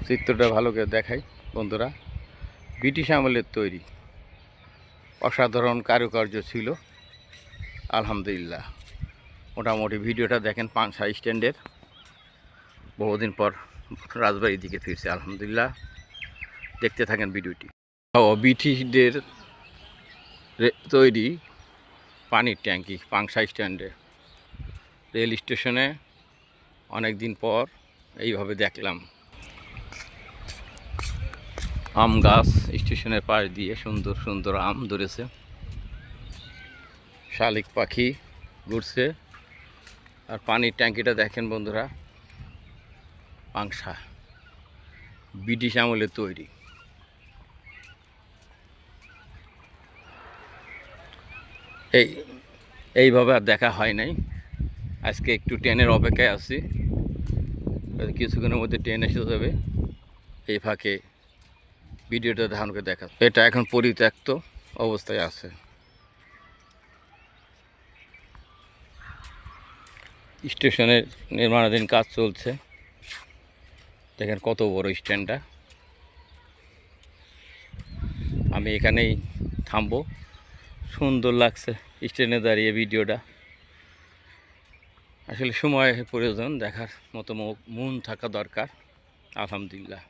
চিত্রটা ভালো করে দেখাই বন্ধুরা। ব্রিটিশ আমলের তৈরি অসাধারণ কারুকার্য ছিল। আলহামদুলিল্লাহ, মোটামুটি ভিডিওটা দেখেন পাংশা স্ট্যান্ডের। বহুদিন পর রাজবাড়ির দিকে ফিরছে আলহামদুলিল্লাহ। দেখতে থাকেন ভিডিওটি। ব্রিটিশদের তৈরি পানির ট্যাঙ্কি পাংশা স্ট্যান্ডে, রেল স্টেশনে অনেক দিন পর এইভাবে দেখলাম। আম গাছ স্টেশনের পাশ দিয়ে সুন্দর সুন্দর আম ধরেছে, শালিক পাখি ঘুরছে। আর পানির ট্যাঙ্কিটা দেখেন বন্ধুরা, পাংশা ব্রিটিশ আমলের তৈরি। এইভাবে আর দেখা হয় নাই। আজকে একটু ট্রেনের অপেক্ষায় আছি, কিছুক্ষণের মধ্যে ট্রেন এসে যাবে। এই ফাঁকে ভিডিওটা ধারণ করে দেখা। এটা এখন পরিত্যক্ত অবস্থায় আছে। স্টেশনের নির্মাণাধীন কাজ চলছে। দেখেন কত বড় স্ট্যান্ডটা। আমি এখানেই থামবো। সুন্দর লাগছে স্ট্যান্ডে দাঁড়িয়ে ভিডিওটা। আসলে সময় প্রয়োজন, দেখার মতো মন থাকা দরকার। আলহামদুলিল্লাহ।